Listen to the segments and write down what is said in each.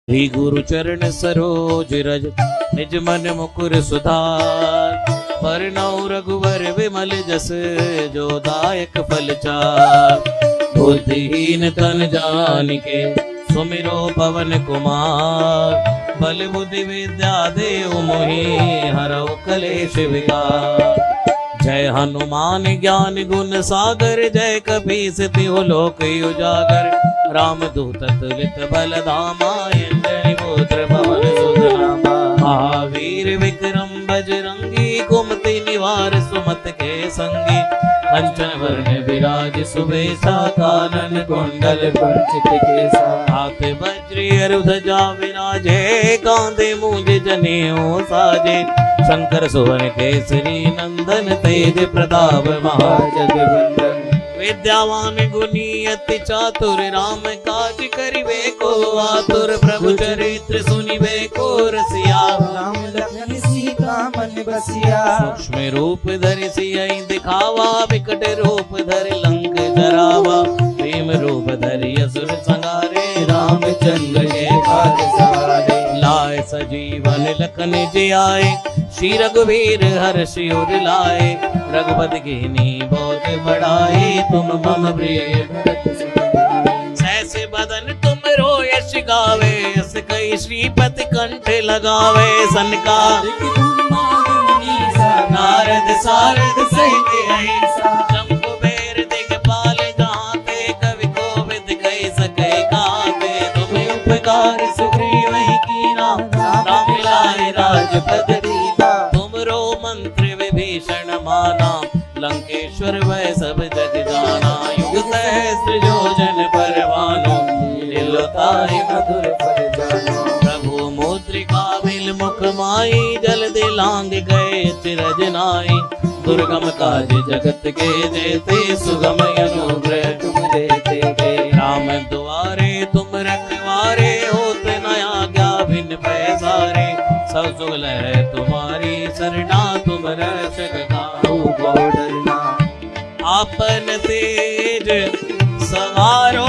ही गुरु चरण सरोज रज निज मन मुकुर सुधार। बरनौ रघुवर विमल जस जो दायक फल चार। बुद्धिहीन तन जानिके सुमिरो पवन कुमार। बल बुद्धि विद्या देव मोहि हरौ कलेश विकार। जय हनुमान ज्ञान गुण सागर जय कपीस तिहु लोक उजागर। रामदूत तुलित बल धामा अंजनी पुत्र पवन सुत नामा। महावीर विक्रम बजरंगी कुमति निवार सुमत के संगी। कंचन वर्ण विराज सुबेसा कानन कुंडल कुंचित केसा। हाथ वज्र ध्वजा विराजे कांधे मूंज जनेऊ साजे। शंकर सुवन केसरी नंदन तेज प्रताप महाजगवंदन। विद्यावान गुणी अति चातुर राम काज करिबे को आतुर। प्रभु चरित्र सुनिबे को रसिया राम लखन सीता मन बसिया। सूक्ष्म रूप धरि सियहि दिखावा विकट रूप धरि लंक जरावा। भीम रूप धरि असुर संहारे रामचंद्र के काज सवारे। लाए सजीवन लखन जियाए श्री रघुवीर हर्षि उर लाए। रघुपति कीन्ही बहुत बड़ाई तुम मम प्रिय भरत सम भाई। सहस बदन तुम यश गावे यस कई श्रीपति कंठ लगावे। सनकादिक ब्रह्मादि मुनीसा नारद सारद सहित अहिंसा। शंभुबेर दिगपाल जहाँते कवि कोविद कहि सकै गाते। तुम्हें उपकार सुग्रीव कीना राम मिलाए राजपद दीना। तुमरो मंत्र विभीषण माना लंकेश्वर वै सब जग जाना। युग सहस्त्र योजन पर भानु लील्योताहि मधुर फल जानो। प्रभु मुद्रिका बिल मुख माई जल दिलांग गए चिरज नाई। दुर्गम काज जगत के जेते सुगम अनुग्रह तुम देते थे। राम द्वारे तुम रखवारे होत न आज्ञा बिन पैसारे। सब सुख लहै तुम्हारी सरना तुम रक्षक काहू को डरना। आपन तेज सवारो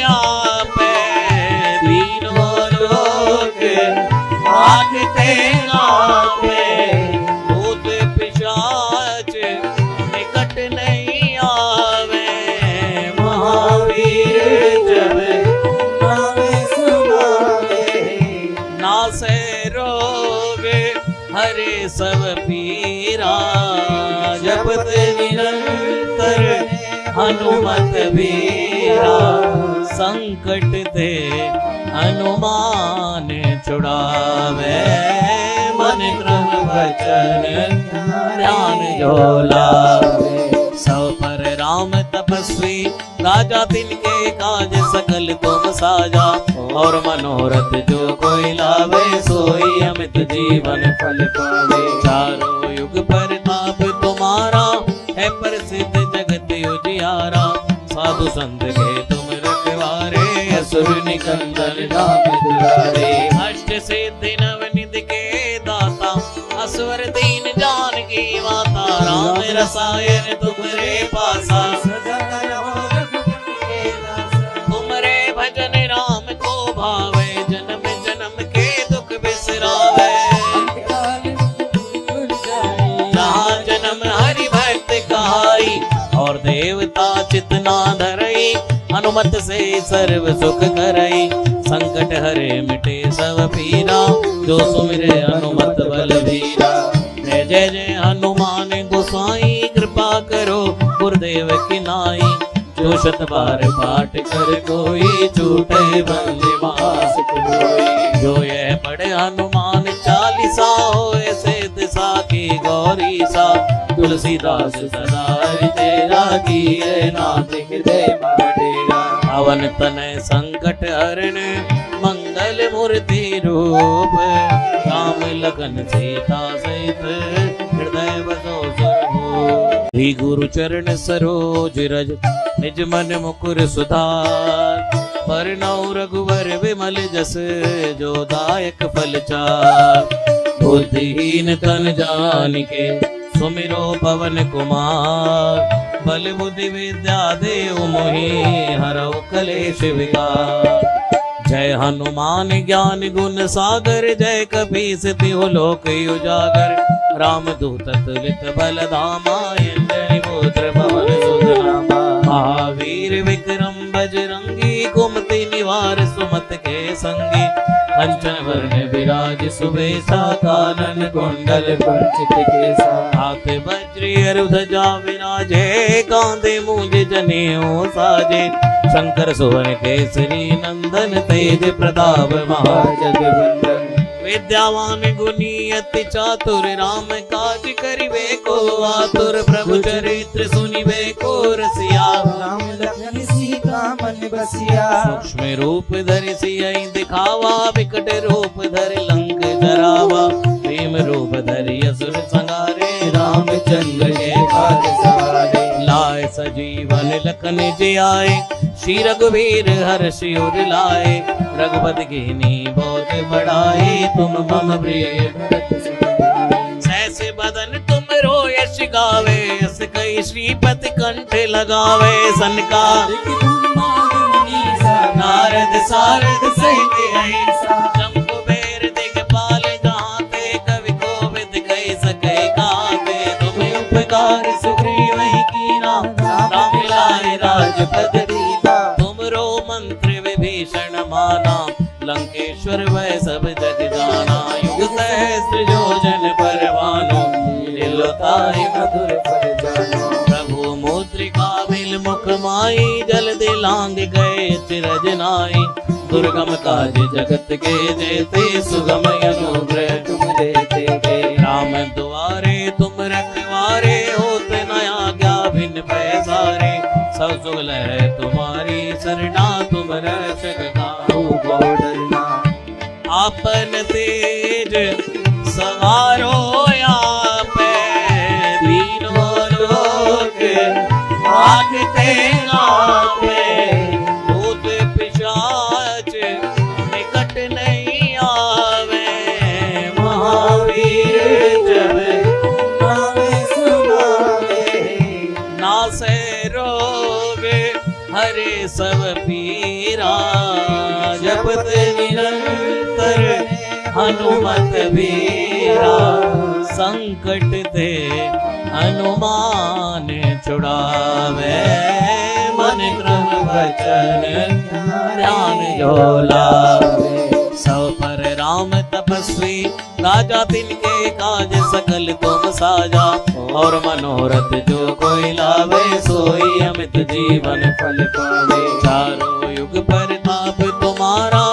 आपे तीनों लोक भागते आपे। भूत पिशाच निकट नहीं आवे। महावीर जब नाम सुनावे नासे रोग हरे सब पीरा। जपत निरंतर हनुमत वीरा। संकट ते हनुमान छुड़ावे। मन क्रम वचन ध्यान जो लावे। सब पर राम तपस्वी राजा तिनके काज सकल तुम साजा। और मनोरथ जो कोई लावे सोई अमित जीवन फल पावे। चारों युग प्रताप तुम्हारा है प्रसिद्ध जगत उजियारा। साधु संत के तुम रखवारे असुर निकंदन राम दुलारे। अष्ट सिद्धि नव निधि के दाता असवर दीन जानकी माता। राम रसायन तुमरे पासा तुमरे भजन राम को भावे। जन्म जन्म के दुख बिसरावे। जहाँ जन्म हरि भक्त कहाई और देवता चितना धरई। हनुमत से सर्व सुख करई। संकट हरे मिटे सब पीरा जो सुमिरे हनुमत बलवीरा। जय जय जय हनुमान गोसाई कृपा करो गुरुदेव की नाई। जो शत बार पाठ कर कोई छूटे बंदे मास कोई। जो यह पढ़े हनुमान चालीसा होए से दिशा की गौरी सा। तुलसीदास सदा हृदय रागी नाथ हृदय डेरा। पवन तनय संकट हरण मंगल मूर्ति रूप। राम लखन सीता सहित हृदय बसो सर्वभूप। ही गुरु चरण सरोज रज निज मन मुकुर सुधार। बरनौ रघुवर विमल जस जो दायक फल चार। बुद्धिहीन तन जानिके सुमिरो पवन कुमार। बल बुद्धि विद्या देव मोहि हरौ कलेश विकार। जय हनुमान ज्ञान गुण सागर, जय कपीस तिहु लोक उजागर। राम दूत तुलित बल धामा, अंजनी पुत्र पवन सुत नामा। महावीर विक्रम बजरंगी, कुमति निवार सुमत के संगी। कंचन वर्ण विराज सुबेसा, कानन कुंडल कुंचित केसा। हाथ वज्र ध्वजा विराजे, कांधे मूंज जनेऊ साजे। शंकर सुवन केसरी नंदन, तेज प्रताप महाजगवंदन। विद्यावान गुणी अति चातुर, राम काज करिबे को आतुर। प्रभु चरित्र सुनिबे को रसिया, राम लखन सीता मन बसिया। सूक्ष्म रूप धरि सियहि दिखावा, विकट रूप धरि लंक जरावा। भीम रूप धरि असुर संहारे, रामचंद्र के काज सवारे। लाए सजीवन लखन जियाए, श्री रघुवीर हर्षि उर लाए। रघुपति कीन्ही बहुत बड़ाई, तुम मम प्रिय भरत सम भाई। सहस बदन तुम यश गावे, यस कई श्रीपति कंठ लगावे। सनकादिक नारद सारद सहित ऐसा। शंभुबेर दिगपाल जहाँते, कवि कोविद कहि सकै गाते। तुम्हें उपकार सुग्रीव कीना, राम मिलाए राजपद दीना। तुमरो मंत्र विभीषण माना, लंकेश्वर वै सब जग जाना। युग सहस्त्र योजन पर भानु, लीलोताहि मधुर फल जानो। प्रभु मुद्रिका बिल मुख माई, जल दिलांग गए चिरज नाई। दुर्गम काज जगत के जेते, सुगम अनुग्रह तुम देते थे। राम दुआरे तुम रखवारे, होत न आज्ञा बिन पैसारे। सब सुख लहै तुम्हारी सरना, तुम रक्षक काहू को डरना। आपन तेज सवारो आपे, तीनों लोक भागते आपे। भूत पिशाच निकट नहीं आवे, महावीर जब नाम सुनावे। नासै रोग हरे सब पीरा, जपत निरंतर हनुमत वीरा। संकट ते हनुमान छुड़ावे, मन क्रम वचन ध्यान जो लावे। सब पर राम तपस्वी, राजा तिनके काज सकल तुम साजा। और मनोरथ जो कोई लावे, सोई अमित जीवन फल पावे। चारों युग परताप तुम्हारा,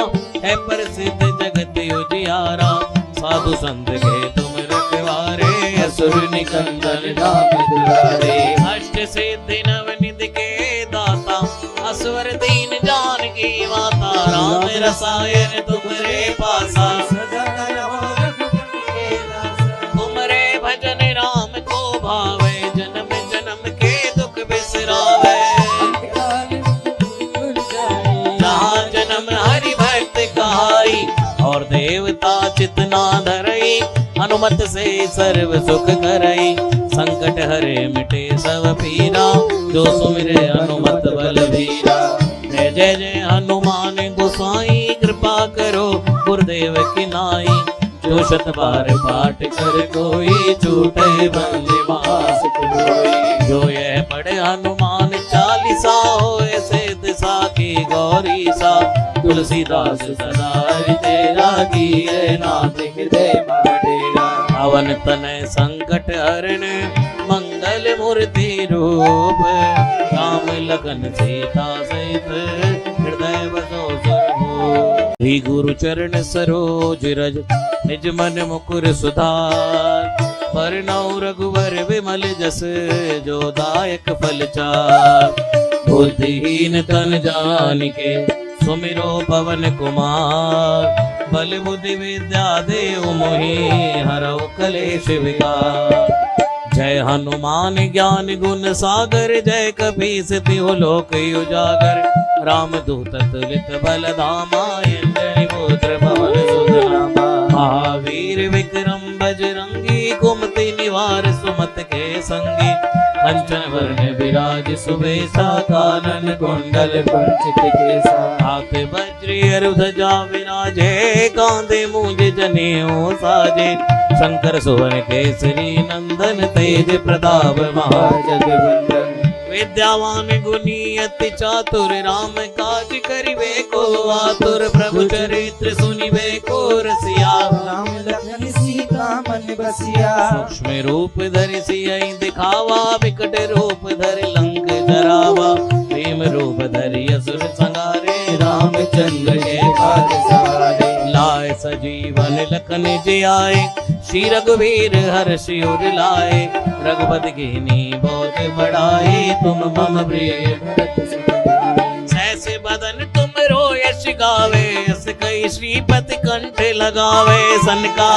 है प्रसिद्ध जगत उजियारा। साधु संत के तुम रखवारे, असुर निकंदन राम दुलारे। अष्ट सिद्धि नवनिधि के दाता, असवर दीन जानकी माता। राम रसायन तुमरे पासा, तुमरे भजन राम को भावे। जन्म जन्म के दुख बिसरावे, जहाँ जन्म हरि भक्त कहाई। और देवता चितना धरई, हनुमत से सर्व सुख करई। संकट हरे मिटे सब पीरा, जो सुमिरे हनुमत बलबीरा। जय जय जय हनुमान गोसाई, कृपा करो गुरुदेव की नाई। जो शत बार पाठ कर कोई, छूटे बंदे मास कोई। जो यह पढ़े हनुमान चालीसा, होए सेत साखी गौरी सा। तुलसीदास सदा हृदय राखी, नाथ हृदय मह डेरा। पवन तनय संकट हरण, मंगल मूर्ति रूप। राम लखन सीता सहित, हृदय बसो सुरभूप। श्री गुरु चरण सरोज रज, निज मन मुकुर सुधार। बरनउँ रघुवर विमल जस, जो दायक फल चार। बुद्धिहीन तन जानिके, सुमिरो पवन कुमार। बल बुद्धि विद्या देहु मोहि, हरऊ कलेश विकार। जय हनुमान ज्ञान गुण सागर, जय कपीस तिहु लोक उजागर। राम दूत तुलित बल धामा, अंजनी पुत्र पवन सुत नामा। महावीर विक्रम बजरंगी, कुमति निवार सुमत के संगी। कंचन वर्ण विराज सुबेसा, कानन कुंडल कुंचित केसा। हाथ बज्री अरु ध्वजा विराजे कांधे मूंज जनेऊ साजे शंकर सुवन केसरी नंदन तेज प्रताप महाजगवंदन विद्यावान गुणी अति चातुर राम काज करिबे को आतुर प्रभु चरित्र सुनिबे को रसिया राम लखन सीता मन बसिया सूक्ष्म रूप धरि सियहि दिखावा विकट रूप धरि लंक जरावा भीम रूप धरि असुर संहारे रामचंद्र के काज सवारे लाए सजीवन लखन जियाए श्री रघुवीर हर्ष उर लाए रघुपति कीन्ही बहुत बड़ाई तुम मम प्रिय भरत सुत सहस बदन तुम रोयस गावे अस कई श्रीपति कंठ लगावे सनका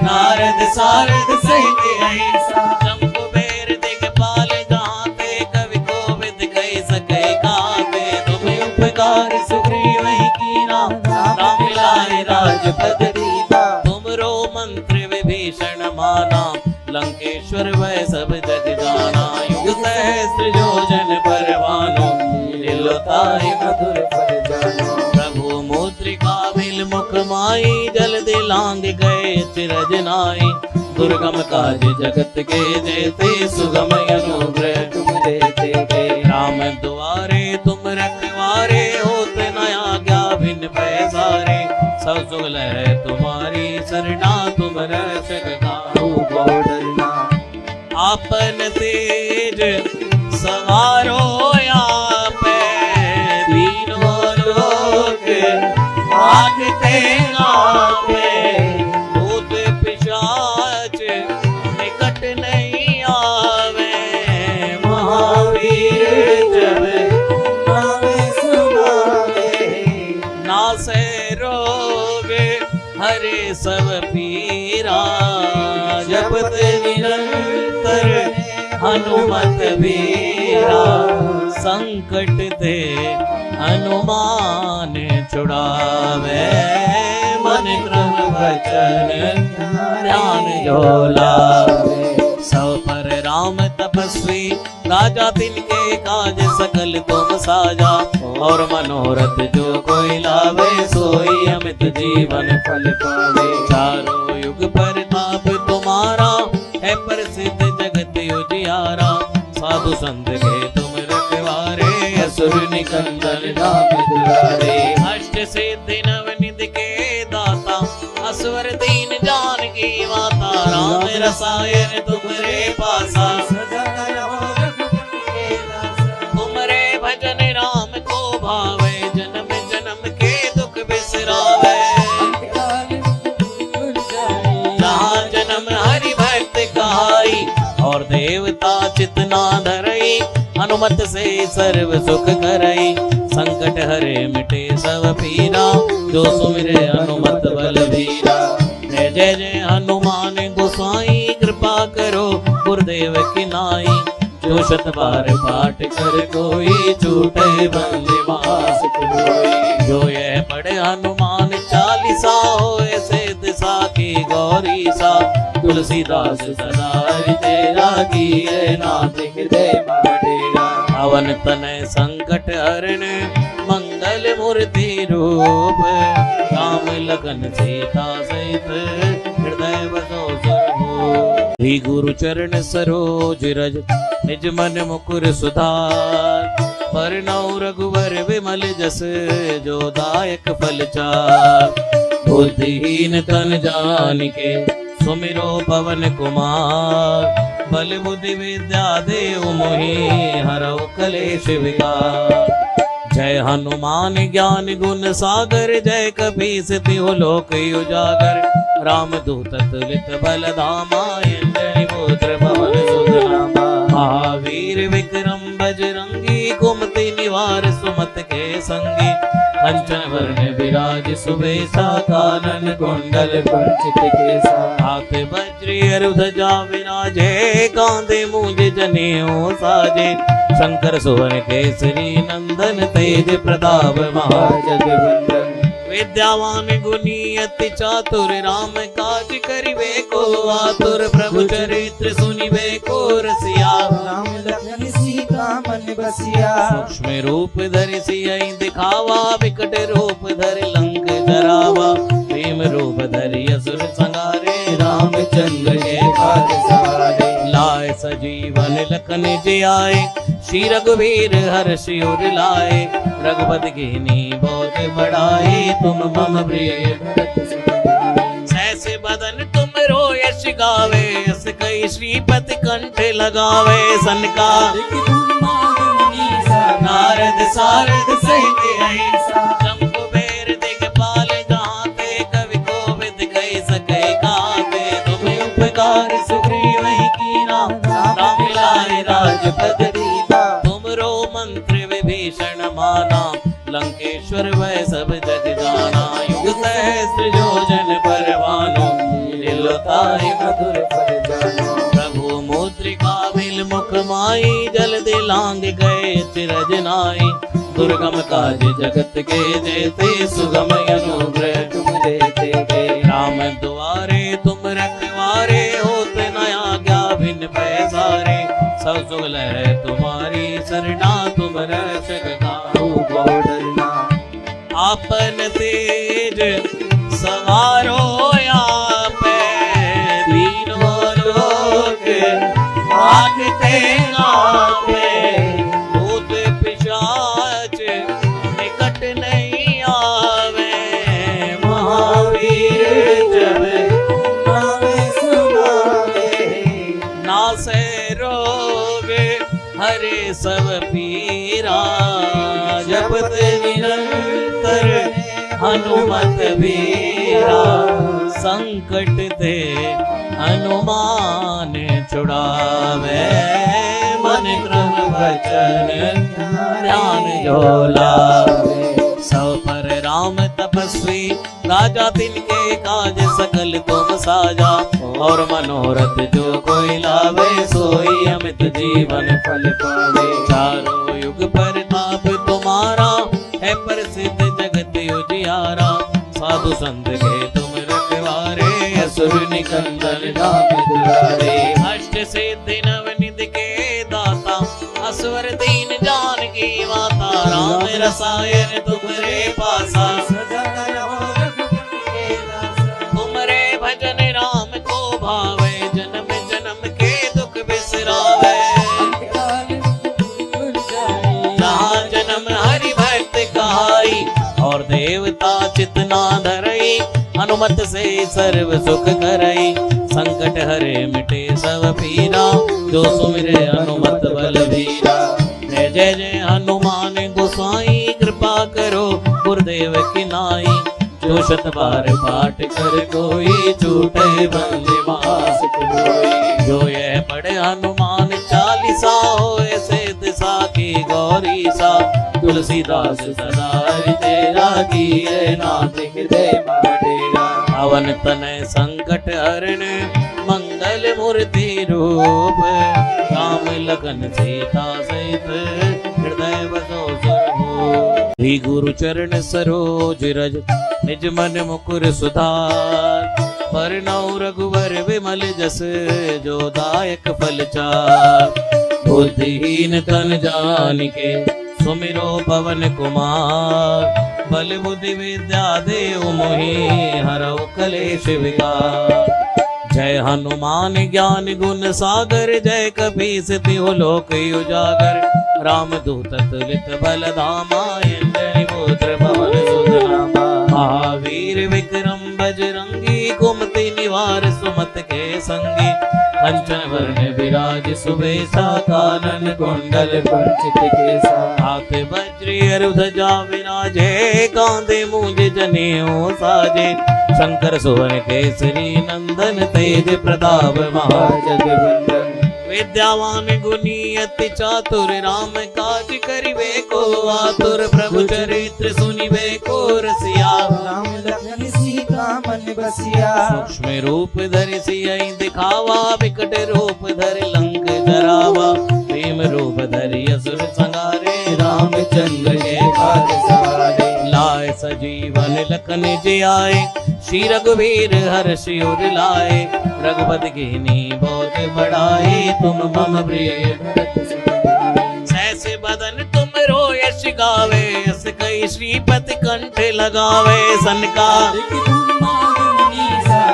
नारद सारद सहित ऐसा जम्बुबेर दिगपाल जहाँते कवि कोविद कहि सके गाते तुम्हें उपकार सुग्रीव ही कीना राम मिलाए राजपद दीना तुमरो मंत्र विभीषण माना लंकेश्वर वै सब जग जाना युग सहस्त्र योजन परवानो लीलोताहि मधुर फल जानो प्रभु मुद्रिका बिल मुख माई जल दिलांग गए चिरज नाई दुर्गम काज जगत के जेते सुगम अनुग्रह तुम देते गे राम द्वारे तुम रखवारे होत न आज्ञा भिन्न पैसारे सब सुगल है तुम्हारी सरना तुम रक्षक काहू को डरना आपन तेज सवारो आपे तीनों लोक भागते आपे भूत पिशाच निकट नहीं आवे महावीर जब नाम सुनावे नासे रोग हरे सब पीरा जपत निरंतर हनुमत वीरा संकट ते हनुमान छुड़ावे मन क्रम वचन ध्यान जो लावे सब पर राम तपस्वी राजा तिनके काज सकल तुम साजा और मनोरथ जो कोई लावे सोई अमित जीवन फल पावे चारों युग परताप तुम्हारा है प्रसिद्ध जगत उजियारा साधु संत के तुम रखवारे असुर निकंदन राम दुलारे अष्ट सिद्धि नवनिधि के दाता असवर दीन जानकी माता राम रसायन तुमरे पासा तुमरे भजन राम को भावे जन्म जन्म के दुख बिसरावे जहाँ जन्म हरि भक्त कहाई और देवता चितना धरई हनुमत से सर्व सुख करई संकट हरे मिटे सब पीरा जो सुमिरे हनुमत बलवीरा जय जय जय हनुमान गोसाई कृपा करो गुरुदेव की नाई जो शत बार पाठ कर कोई छूटे बंदे मास कोई जो यह पढ़े हनुमान चालीसा होए से दिशा की गौरी सा तुलसीदास सदा तेरा की नाथ हृदय मडेरा पवन तनय संकट हरण मंगल मूर्ति रूप राम लखन सीता सहित हृदय बसो सर्वो श्री गुरु चरण सरोज रज निज मन मुकुर सुधार परनौ रघुवर विमल जस जो दायक फल चार बुद्धिहीन तन जानिके सुमिरो पवन कुमार बल बुद्धि विद्या देव मोहि हरौ कलेश विकार जय हनुमान ज्ञान गुण सागर जय कपीस तिहु लोक उजागर राम दूत तुलित बल धामा अंजनी पुत्र पवन सुत नामा महावीर विक्रम बजरंगी कुमति निवार सुमत के संगी कंचन वर्ण विराज सुबेसा कानन कुंडल कुंचित केसा हाथ वज्री अरु ध्वजा विराजे कांधे मूंज जनेऊ साजे शंकर सुवन केसरी नंदन तेज प्रताप महाजगवंदन विद्यावान गुणी अति चातुर राम काज करिबे को आतुर प्रभु चरित्र सुनिबे को रसिया राम लखन सीता मन बसिया सूक्ष्म रूप धरि सियहि दिखावा विकट रूप धरि लंक जरावा भीम रूप धरि असुर संहारे रामचंद्र के काज सवारे लाए सजीवन लखन जियाए श्री रघुवीर हर्ष उर लाए रघुपति कीन्ही बहुत बड़ाई तुम मम प्रिय सहस बदन तुम रो यश गावे यस कई श्रीपति कंठ लगावे सनकादिक ब्रह्मादि मुनीसा नारद सारद सहित ऐसा शंभुबेर दिगपाल गाते कवि कोविद कहि सकै गाते तुम्हें उपकार सुग्रीव ही कीना राम मिलाए राजपद दीना तुमरो मंत्र विभीषण माना लंकेश्वर वै सब जग जाना युग सहस्त्र योजन परवानो लीलोताहि मधुर फल जानो प्रभु मुद्रिका बिल मुख माई जल दिलांग गए चिरज नाई दुर्गम काज जगत के जेते सुगम अनुग्रह तुम देते गए राम द्वारे तुम रखवारे होत न आज्ञा भिन्न पैसारे सब सुख लहै तुम्हारी सरना तुम रक्षक काहू को डरना आपन तेज सवारो आपे तीनों लोक भागते आपे भूत पिशाच निकट नहीं आवे महावीर जब नाम सुनावे नासे रोग हरे सब पीरा जपत निरंतर हनुमत वीरा संकट ते हनुमान छुड़ावे मन क्रम वचन ध्यान जो लावे सब पर राम तपस्वी राजा तिनके काज सकल तुम साजा और मनोरथ जो कोई लावे सोई अमित जीवन फल पावे चारों युग परताप तुम्हारा है प्रसिद्ध जगत उजियारा साधु संत के तुम रखवारे असुर निकंदन नाम दुलारे अष्ट सिद्धि नवनिधि के दाता असवर दीन जानकी माता राम रसायन तुमरे पासा तुमरे भजन राम को भावे जन्म जन्म के दुख बिसरावे जहाँ जन्म हरि भक्त कहाई और देवता चितना धरई हनुमत से सर्व सुख करई संकट हरे मिटे सब पीरा जो सुमिरे हनुमत बलवीरा जय जय जय हनुमान गोसाई कृपा करो गुरुदेव की नाई जो शत बार पाठ कर कोई छूटे बंदे मास कोई जो यह पढ़े हनुमान चालीसा होए से दिशा की गौरी सा तुलसीदास सदा तेरा किए नाथ हृदय डेरा अवन तनय संकट हरण मंगल मूर्ति रूप राम लखन सीता सहित हृदय बसो सर्वो श्री गुरु चरण सरोज रज निज मन मुकुर सुधार बरनउँ रघुवर विमल जस जो दायक फल चार बुद्धिहीन तन जानिके सुमिरो पवन कुमार बल बुद्धि विद्या देव मोहि हरऊ कलेश विकार जय हनुमान ज्ञान गुण सागर जय कपीस तिहु लोक उजागर रामदूत तुलित बल धामा अंजनी पुत्र पवन सुत नामा महावीर विक्रम बजरंगी कुमति निवार सुमत के संगी कंचन वर्ण विराज सुबेसा कानन कुंडल कुंचित केसा हाथ वज्र ध्वजा विराजे कांधे मूंज जनेऊ साजे शंकर सुवन केसरी नंदन तेज प्रताप महाजगवंदन विद्यावान गुणी अति चातुर राम काज करिवे को आतुर प्रभु चरित्र सुनिवे को रसिया राम लखन सीता मन बसिया सूक्ष्म रूप धरि सियहि दिखावा विकट रूप धरि लंक जरावा भीम रूप धरि असुर संहारे रामचंद्र के काज सवारे लाए सजीवन लखन जियाए श्री रघुवीर हर्ष उर लाए रघुपति कीन्ही बहुत बड़ाई तुम मम प्रिय कई श्रीपति कंठ लगावे सनका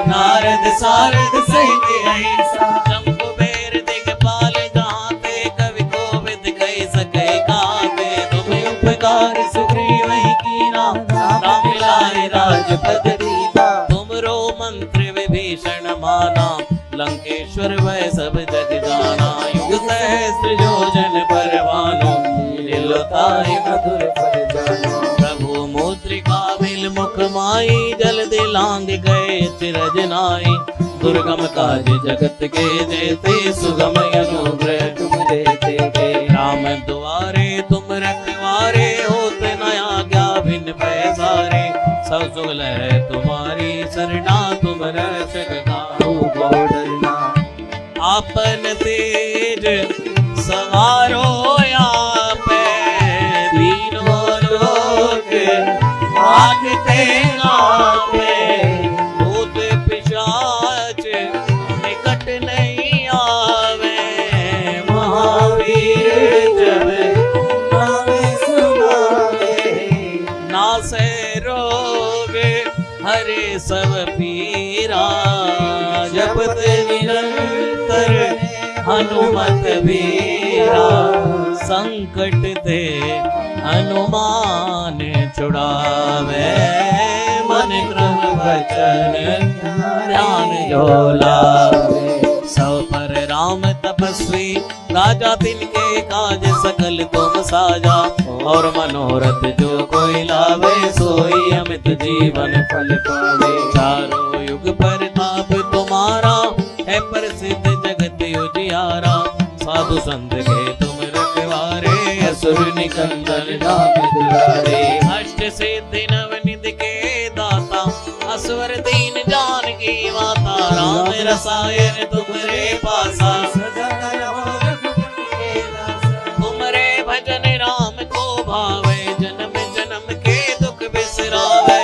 नारद सारद सहित ऐसा जम्बुबेर दिगपाल गाते कवि कोविद कई सके गाते तुम्हें उपकार सुग्रीव ही कीना राम मिलाए राजपद दीना तुमरो मंत्र विभीषण माना लंकेश्वर वै सब जग जाना युग सहस्त्र योजन परवानो लीलोताहि मधुर फल जानो प्रभु मुद्रिका बिल मुख माई जल दिलांग गए चिरज नाई दुर्गम काज जगत के देते सुगम अनुग्रह तुम देते थे राम द्वारे तुम रखवारे होते नया ज्ञा भिन्न पैसारे सब सुगल है तुम्हारी सरना तुम रक्षक काहू को डरना आपन तेज सवारो आपे तीनों लोक भागते आपे भूत पिशाच निकट नहीं आवे महावीर जब नाम सुनावे नासे रोग हरे सब पीरा जपत निरंतर हनुमत वीरा संकट ते हनुमान छुड़ावे मन क्रम वचन ध्यान जो लावे सब पर राम तपस्वी राजा तिनके काज सकल तुम साजा और मनोरथ जो कोई लावे सोई अमित जीवन फल पावे चारों युग परताप तुम्हारा है प्रसिद्ध जगत उजियारा साधु संत के तुम रखवारे असुर निकंदन नाम दुलारे अष्ट सिद्धि नवनिधि के दाता असवर दीन जानकी माता राम रसायन तुमरे पासा तुमरे भजन राम को भावे जन्म जन्म के दुख बिसरावे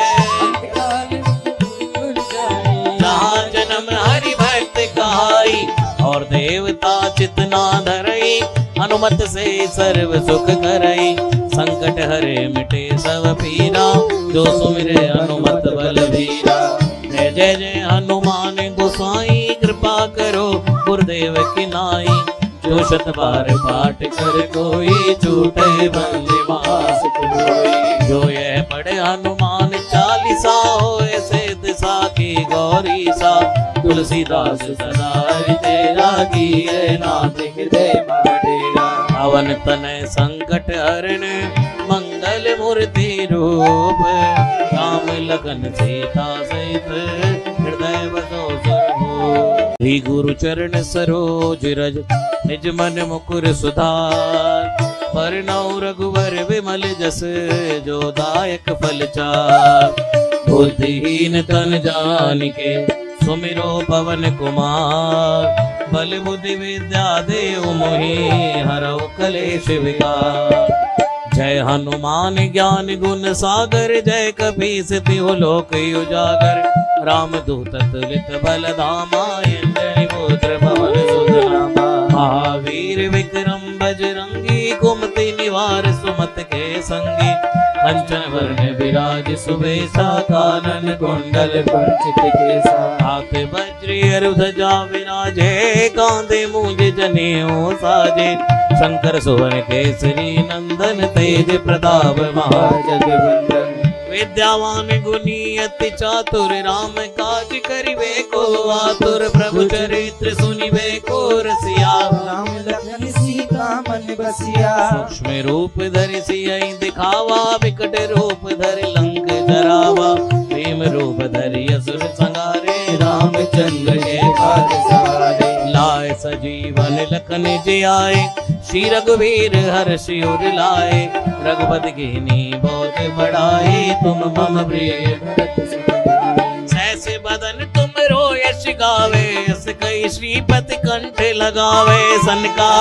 जहाँ जन्म हरि भक्त कहाई और देवता चितना धरई हनुमत से सर्व सुख करई संकट हरे मिटे सब पीरा जो सुमिरे हनुमत बलवीरा जय जय जय हनुमान गोसाई कृपा करो गुरुदेव की नाई जो शत बार पाठ कर कोई छूटे बंदे मास कोई जो यह पढ़े हनुमान चालीसा होए सिद्ध साखी गौरी सा तुलसीदास सदा तेरा किए नाथ हृदय डेरा अवन तनय संकट हरण मंगल मूर्ति रूप राम लखन सीता सहित हृदय बसो सर्वो श्री गुरु चरण सरोज रज निज मन मुकुर सुधार परनौ रघुवर विमल जस जो दायक फल चार बुद्धिहीन तन जानिके सुमिरो पवन कुमार बल बुद्धि विद्या देव मोहि हरौ कलेश विकार जय हनुमान ज्ञान गुण सागर जय कपीस तिहु लोक उजागर राम दूत तुलित बल धामा अंजनी पुत्र पवन सुत नामा महावीर विक्रम बजरंगी कुमति निवार सुमत के संगी कंचन वर्ण विराज सुबेसा कानन कुंडल कुंचित केसा हाथ वज्र ध्वजा विराजे कांधे मूंज जनेऊ साजे शंकर सुवन केसरी नंदन तेज प्रताप महाजगवंदन विद्यावान गुणी अति चातुर राम काज करिवे को आतुर प्रभु चरित्र सुनिवे को रसिया राम लखन सीता मन बसिया सूक्ष्म रूप धरि सियहि दिखावा विकट रूप धरि लंक जरावा भीम रूप धरि असुर संहारे रामचंद्र के काज सवारे लाए सजीवन लखन जियाए श्री रघुवीर हर्षि उर लाए रघुपति कीन्ही बहुत बड़ाई तुम मम प्रिय सहस बदन तुम रोयस गावे अस कई श्रीपति कंठ लगावे सनका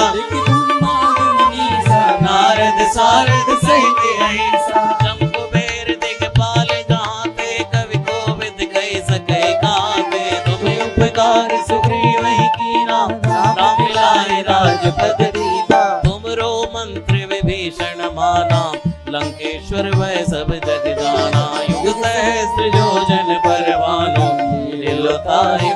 नारद सारद सहित ऐसा जम्बुबेर दिगपाल गाते कवि कोविद कई सके गाते तुम्हें उपकार सुग्रीव ही कीना राम मिलाए राजपद दीना तुमरो मंत्र विभीषण माना लंकेश्वर वै सब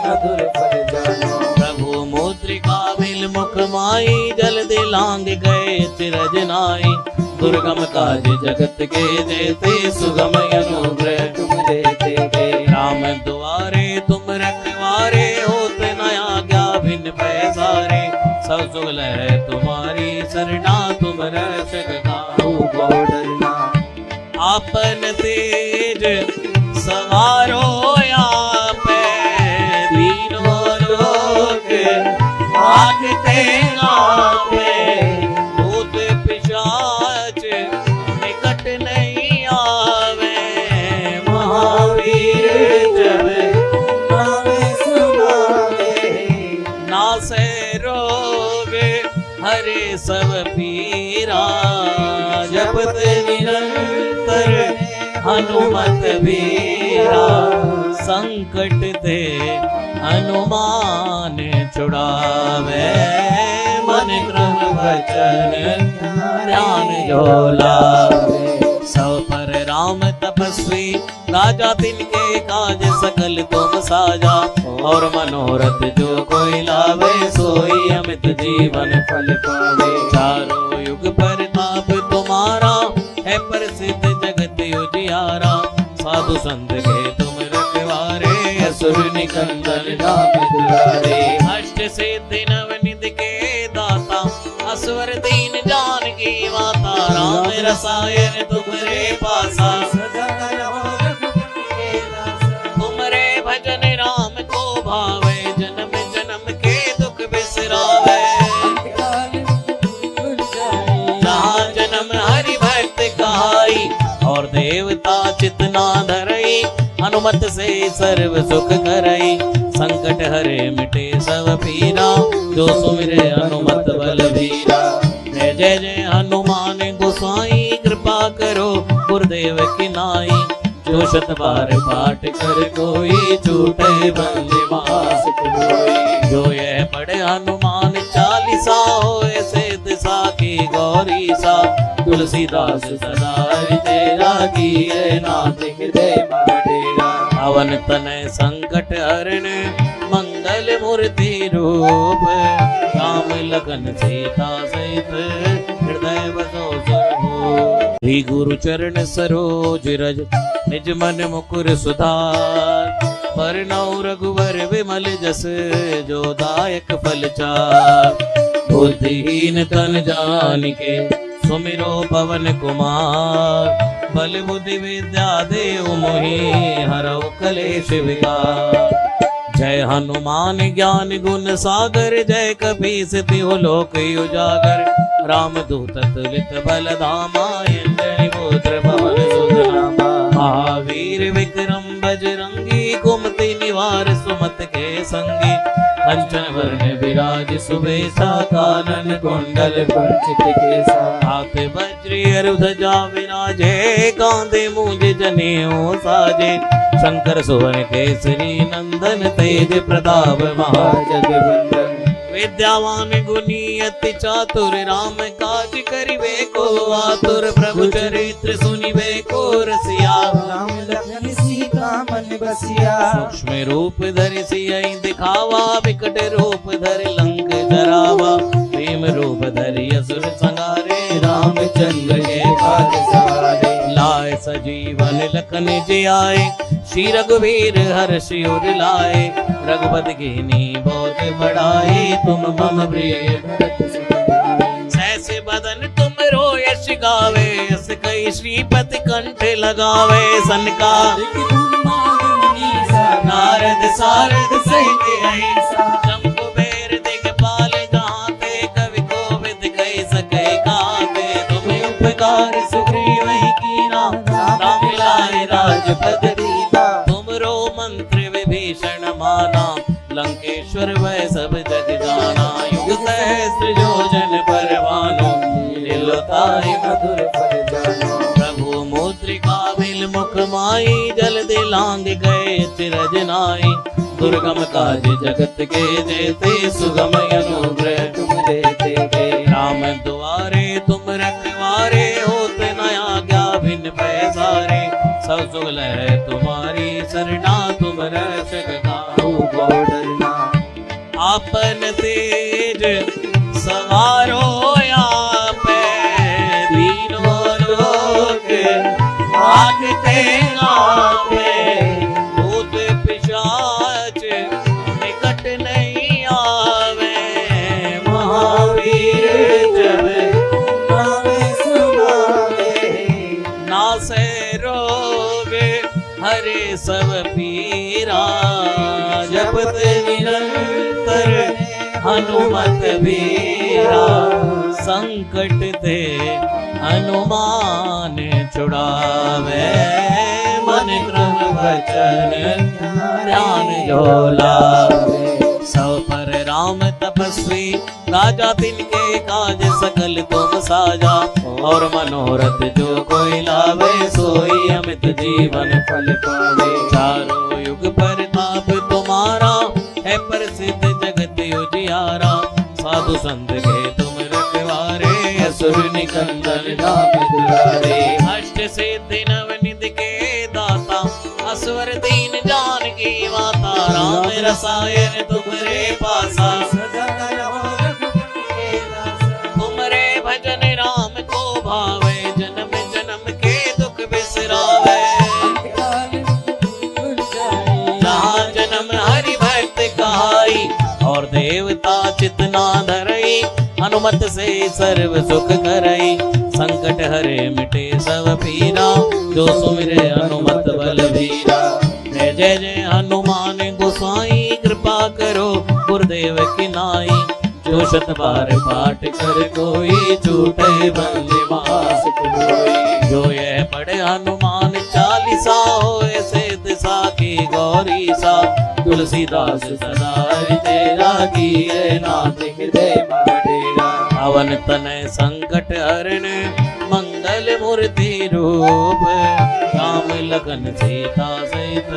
मधुर फल जानो। प्रभु मुद्रिका मिल मुख माई जल दिलांग गए चिरज नाई दुर्गम काज जगत के देते सुगम अनुग्रह तुम देते गए राम द्वारे तुम रखवारे होते नया ज्ञा भिन्न पैसारे सब सुगल है तुम्हारी सरना तुम रक्षक गाओ बहु डरना। आपन तेज सवारो आपे तीनों लोक भागते आपे भूत पिशाच निकट नहीं आवे महावीर जब नामे सुनावे नासे रोग हरे सब पीरा जपत निरंतर हनुमत वीरा संकट ते हनुमान छुड़ावे मन क्रम वचन ध्यान जो लावे सब पर राम तपस्वी राजा तिनके काज सकल तुम साजा और मनोरथ जो कोई लावे सोई अमित जीवन फल पावे। चारों युग परताप तुम्हारा है प्रसिद्ध जगत उजियारा साधु संत के तुम रखवारे असुर निकंदन राम दुआरे अष्ट सिद्धि नवनिधि के दाता असवर दीन जानकी माता राम रसायन तुमरे पासा सदा रहो रघुपति के दासा। तुमरे भजन राम को भावे जन्म जन्म के दुख बिसरावे अंतकाल भूल जाए जहाँ जन्म हरि भक्त कहाई और देवता चितना धरई हनुमत से सर्व सुख करई संकट हरे मिटे सब पीरा जो सुमिरे हनुमत बलवीरा जय जय जय हनुमान गोसाई कृपा करो गुरुदेव की नाई जो शत बार पाठ कर कोई छूटे बंदे मास कोई जो यह पढ़े हनुमान चालीसा होए से दिशा की गौरी सा तुलसीदास सदा तेरा किए नाथ हृदय मन डेरा। पवन तनय संकट हरण मंगल मूर्ति रूप राम लखन सीता सहित हृदय बसो सर्वो श्री गुरु चरण सरोज रज निज मन मुकुर सुधार परनौ रघुवर विमल जस जो दायक फल चार बुद्धिहीन तन जानिके सुमिरो पवन कुमार बल बुद्धि विद्या देव मोहि हरौ कलेश विकार जय हनुमान ज्ञान गुण सागर जय कपीस तिहु लोक उजागर राम दूत तुलित बल धामा अंजनी पुत्र पवन सुत नामा महावीर विक्रम बजरंगी कुमति निवार सुमत के संगी कंचन वर्ण विराज सुबेसा कानन कुंडल कुंचित केसा। हाथ वज्री ध्वजा विराजे कांधे मूंज जनेऊ साजे शंकर सुवन केसरी नंदन तेज प्रताप जगवंदन विद्यावान गुनी अति चातुर राम काज करिबे को आतुर प्रभु चरित्र सुनिबे को रसिया राम लखन सीता मन बसिया। सूक्ष्म रूप धरि सियहि दिखावा विकट रूप धरि लंक जरावा भीम रूप धरि असुर संहारे रामचंद्र के काज सवारे लाए सजीवन लखन जियाए श्री रघुवीर हर्ष उर लाए रघुपति कीन्ही बहुत बड़ाई तुम मम प्रिय भरत सुत सहस बदन तुम यश गावे यस कई श्रीपति कंठ लगावे सनका नारद सारद सहित ऐसा शंभुबेर दिगपाल गाते कवि कोविद कहि सके गाते तुम उपकार सुग्रीव ही कीना राम लाए राजपद दीना तुमरो मंत्र विभीषण माना लंकेश्वर वै सब जग जाना युग सहस्त्र योजन परवानो लीलोताहि मधुर फल जानो। प्रभु मुद्रिका मिल मुख माई जल दिलांग गए चिरज नाई दुर्गम काज जगत के देते सुगम अनुग्रह तुम देते गए राम द्वारे तुम रखवारे होते नया ज्ञा भिन्न पैसारे सब सुगल है तुम्हारी सरना तुम रक्षक गाओ बहु आपन तेज सवारो आपे तीनों लोक भागते आपे भूत पिशाच निकट नहीं आवे महावीर जब नाम सुनावे नासे रोग हरे सब पीरा जपत निरंतर हनुमत वीरा संकट ते हनुमान छुड़ावे मन क्रम वचन ध्यान जो लावे सब पर राम तपस्वी राजा तिनके काज सकल तुम साजा और मनोरथ जो कोई लावे सोई अमित जीवन फल पावे चारों युग प्रताप तुम्हारा है प्रसिद्ध जगत उजियारा साधु संत के तुम रखवारे असुर निकंदन नाम दुलारे अष्ट सिद्धि नवनिधि के दाता असवर दीन जानकी माता राम रसायन तुमरे पासा सदा रहो रघुपति के दासा तुमरे भजन राम को भावे जन्म जन्म के दुख बिसरावे अंतकाल भूल जाए जहाँ जन्म हरि भक्त कहाई और देवता चितना धरई हनुमत से सर्व सुख करई संकट हरे मिटे सब पीरा जो सुमिरे हनुमत बलवीरा जय जय जय हनुमान गोसाई कृपा करो गुरुदेव की नाई जो शत बार पाठ कर कोई छूटे बंदे मास कोई जो यह पढ़े हनुमान चालीसा होए सिद्ध साखी गौरी सा तुलसीदास सदा तेरा किए नाथ हृदय मन डेरा अवन तनय संकट हरण मंगल मूर्ति रूप राम लखन सीता सहित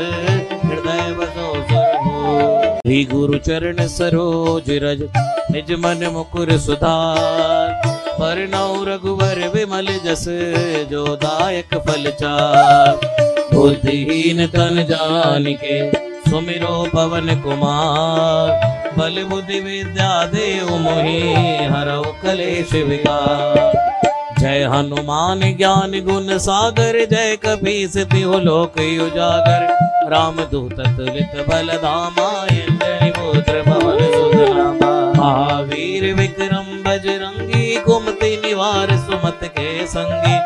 हृदय बसो सर्वभूप श्री गुरु चरण सरोज रज निज मन मुकुर सुधार परनौ रघुवर विमल जस जो दायक फल चार बुद्धिहीन तन जानिके सुमिरो पवन कुमार बल बुद्धि विद्या देव मोहि हरौ कलेश विकार जय हनुमान ज्ञान गुण सागर जय कपीस तिहु लोक उजागर राम दूत तुलित बल धामा अंजनी पुत्र पवन सुत नामा महावीर विक्रम बजरंगी कुमति निवार सुमत के संगी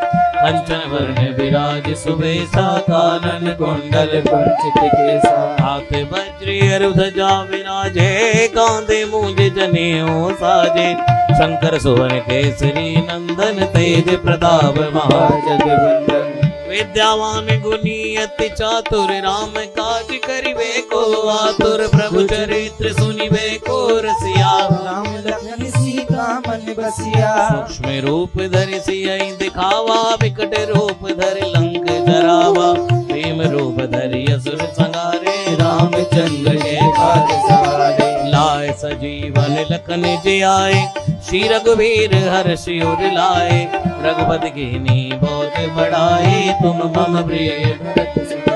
कंचन वर्ण विराज सुबेसा कानन कुंडल कुंचित केसा हाथ वज्र ध्वजा विराजे कांधे मूंज जनेऊ साजे शंकर सुवन केसरी नंदन तेज प्रताप महाजगवंदन विद्यावान गुणी अति चातुर राम काज करिवे को आतुर प्रभु चरित्र सुनिवे को रसिया राम लखन सीता मन बसिया सूक्ष्म रूप धरि सियहि दिखावा विकट रूप धरि लंक जरावा भीम रूप धरि असुर संहारे रामचंद्र के काज सवारे लाए सजीवन लखन जियाए श्री रघुवीर हर्षि उर लाए रघुपति कीन्ही बहुत बड़ाई तुम मम प्रिय भरत सुत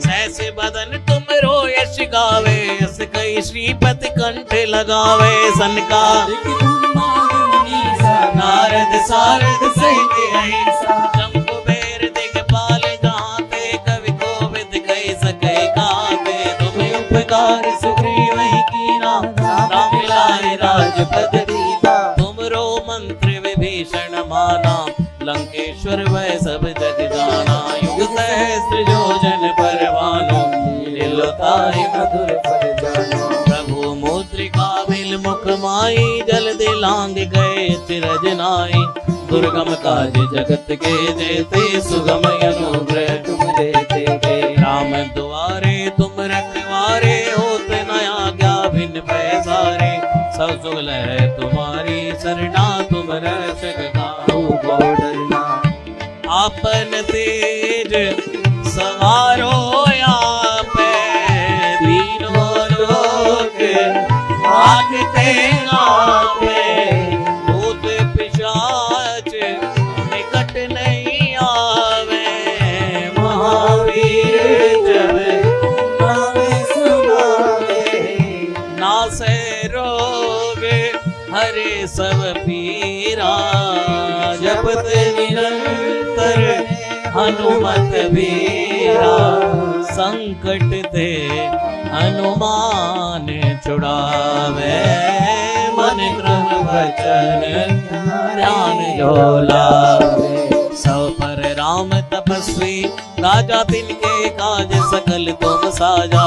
सहस बदन तुम यश गावे अस कई श्रीपति कंठ लगावे सनका नारद सारद सहित ऐसा जम्बुबेर दिगपाल जहाँ ते कवि कोविद कहि सकै गावे तुम उपकार सुग्रीव ही कीना राम मिलाए राजपद दीना तुमरो मंत्र विभीषण माना लंकेश्वर वै सब जग जाना युग सहस्त्र योजन परवानो लीलोताहि मधुर फल जानो प्रभु मुद्रिका मिल मुख माई जल दिलांग गए चिरज नाई दुर्गम काज जगत के जेते सुगम अनुग्रह तुम देते थे राम द्वारे तुम रखवारे होते न आज्ञा बिन पैसारे सब सुगल है तुम्हारी सरना तुम रक्षक काहू को डरना आपन तेज सवारो आपे तीनों लोक भागते आपे भूत पिशाच निकट नहीं आवे महावीर जब नाम सुनावे नासे सब पीरा जपत निरंतर हनुमत वीरा संकट ते हनुमान छुड़ावे मन क्रम वचन ध्यान जो लावे सब पर राम तपस्वी राजा तिनके काज सकल तुम साजा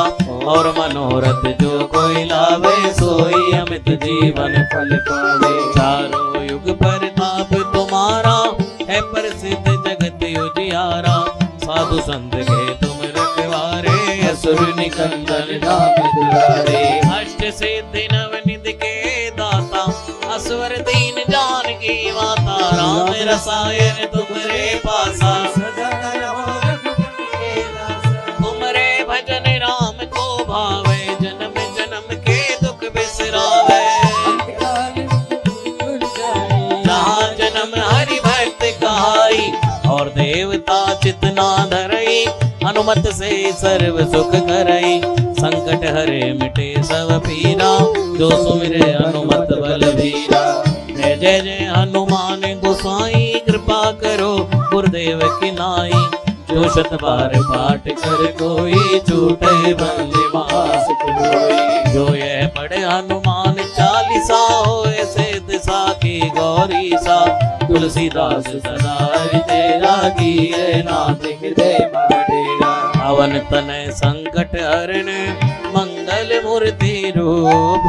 और मनोरथ जो कोई लावे सोई अमित जीवन फल पावे चारों युग प्रताप तुम्हारा है प्रसिद्ध जगत उजियारा साधु संत के तुम रखवारे असुर निकंदन नाम दुलारे अष्ट सिद्धि नवनिधि के दाता असवर दीन जानकी माता राम रसायन तुमरे पासा सदा रहो रघुपति के दासा तुमरे भजन राम को भावे जन्म जन्म के दुख बिसरावे अंतकाल भूल जाए जहाँ जन्म हरि भक्त कहाई और देवता चितना धरई हनुमत से सर्व सुख करई संकट हरे मिटे सब पीरा जो सुमिरे हनुमत बलवीरा जय जय जय हनुमान गोसाई कृपा करो गुरुदेव की नाई जो शत बार पाठ कर कोई छूटे बंदे मास कोई जो यह पढ़े हनुमान चालीसा होए से दिशा की गौरी सा तुलसीदास सदा तेरा किए नाथ हृदय डेरा अवन तनय संकट हरण मंगल मूर्ति रूप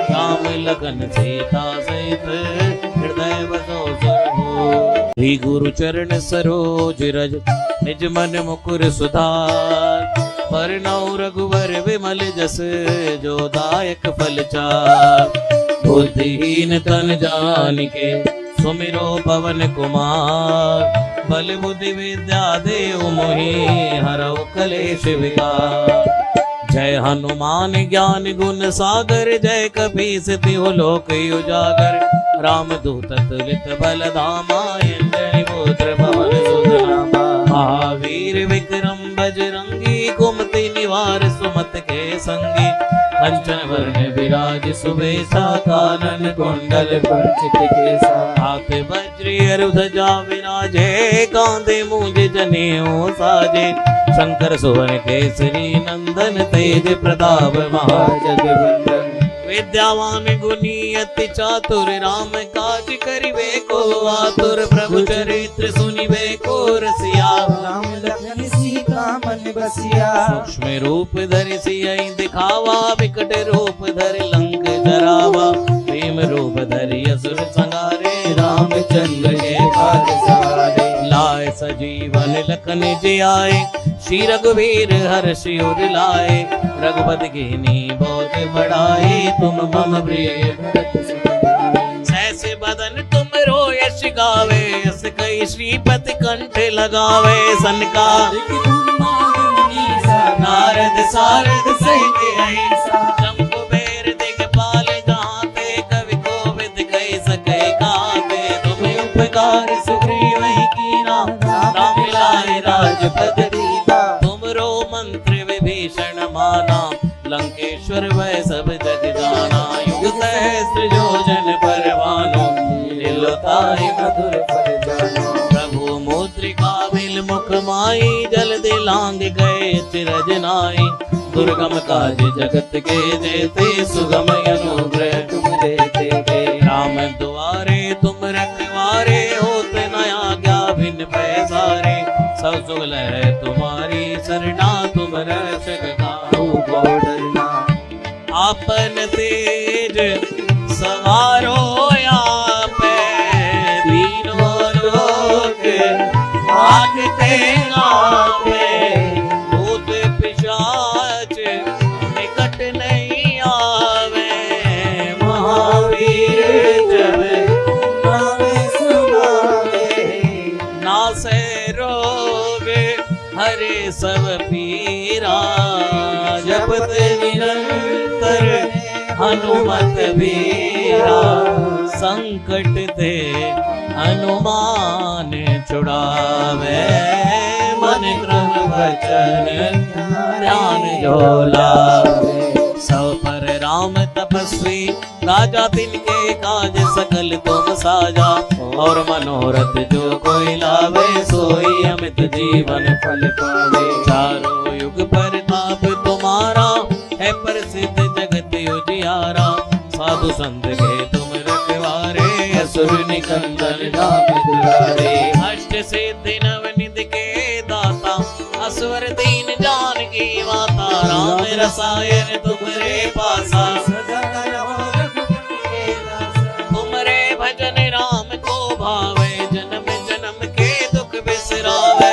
राम लखन सीता सहित हृदय बसो सर्वो ही गुरु चरण सरोज रज निज मन मुकुर सुधार परनौ रघुवर विमल जस जो दायक फल चार बुद्धिहीन तन जानिके सुमिरो पवन कुमार बल बुद्धि विद्या देव मोहि हरौ कलेश विकार जय हनुमान ज्ञान गुण सागर जय कपीस तिहु लोक उजागर राम दूत तुलित बल धामा अंजनी पुत्र पवन सुत नामा महावीर विक्रम बजरंगी कुमति निवार सुमत के संगी कंचन वर्ण विराज सुबेसा कानन कुंडल कुंचित केसा हाथ वज्र ध्वजा विराजे कांधे मूंज जनेऊ साजे शंकर सुवन केसरी नंदन तेज प्रताप महाजगवंदन विद्यावान गुणी अति चातुर राम काज करिवे को आतुर प्रभु चरित्र सुनिवे को रसिया राम लखन सीता मन बसिया सूक्ष्म रूप धरि सियहि दिखावा विकट रूप धरि लंक जरावा भीम रूप धरि असुर संहारे रामचंद्र के काज सवारे लाए सजीवन लखन जियाए श्री रघुवीर हर्षि उर लाए रघुपति कीन्ही बहुत बड़ाई तुम मम प्रिय भरत सुत सहस बदन तुम यश गावे यस कई श्रीपति कंठ लगावे सनका नारद सारद सहित ऐसा जम्बुबेर दिगपाल जहाँ ते कवि कोविद कहि सकै गाते तुम उपकार सुग्रीव ही कीना राम मिलाए राजपद दीना तुमरो मंत्र विभीषण माना लंकेश्वर वै सब जग जाना युग सहस्त्र योजन परवानो दिलोताहि मधुर फल जानो प्रभु मुद्रिका मिल मुख माई जल दिलांग गए चिरज नाई दुर्गम काज जगत के जेते सुगम अनुग्रह तुम देते गए राम द्वारे तुम रखवारे होते न आज्ञा बिन पैसारे सब सुख लहै तुम्हारी सरना तुम रक्षक काहू को डरना आपन तेज सवारो आपे तीनों लोक भागते आपे भूत पिशाच निकट नहीं आवे महावीर जब नाम सुनावे नासे रोग हरे सब पीरा जपत निरंतर हनुमत वीरा संकट ते हनुमान छुड़ावे मन क्रम वचन ध्यान जो लावे सब पर राम तपस्वी तपस्वी राजा तिनके काज सकल तुम साजा और मनोरथ जो कोई लावे सोई अमित जीवन फल पावे चारों युग प्रताप तुम्हारा है प्रसिद्ध जगत उजियारा साधु संत के तुम रखवारे असुर निकंदन नाम दुलारे अष्ट सिद्धि नवनिधि के दाता असवर दीन जान की माता राम रसायन तुमरे पासा सदा रहो रघुपति के दासा तुमरे भजन राम को भावे जन्म जन्म के दुख बिसरावे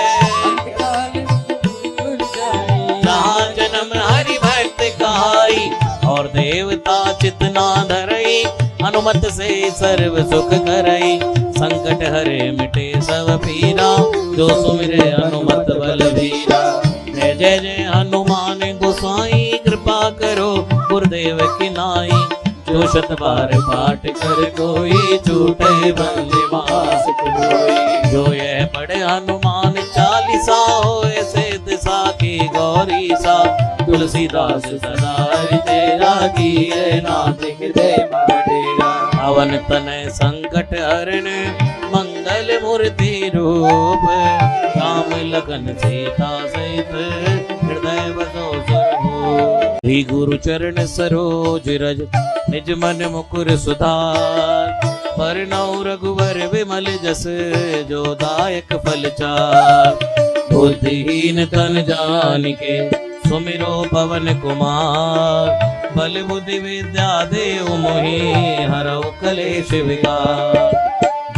अंतकाल भूल जाए जहाँ जन्म हरि भक्त कहाई और देवता चितना धरई हनुमत से सर्व सुख करई संकट हरे मिटे सब पीरा जो सुमिरे हनुमत बलवीरा जय जय जय हनुमान गोसाई कृपा करो गुरुदेव की नाई जो शत बार पाठ कर कोई छूटे बंदे मास कोई जो यह पढ़े हनुमान चालीसा होए से दिशा की गौरी सा तुलसीदास सदा तेरा किए नाथ हृदय डेरा पवन तनय संकट हरण मंगल मूर्ति रूप राम लखन सीता सहित हृदय बसो सर्वभूप श्री गुरु चरण सरोज रज निज मन मुकुर सुधार परनौ रघुवर विमल जस जो दायक फल चार बुद्धिहीन तन जानिके सुमिरो पवन कुमार बल बुद्धि विद्या देव मोहि हरौ कलेश विकार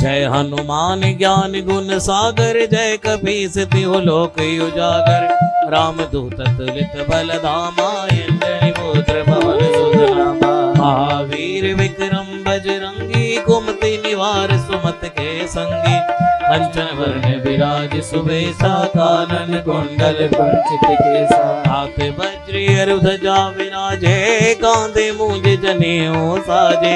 जय हनुमान ज्ञान गुण सागर जय कपीस तिहु लोक उजागर राम दूत तुलित बल धामा अंजनी पुत्र पवन सुत नामा महावीर विक्रम बजरंगी कुमति निवार सुमत के संगी कंचन वर्ण विराज सुबेसा कानन कुंडल कुंचित केसा हाथ वज्र ध्वजा विराजे कांधे मूंज जनेऊ साजे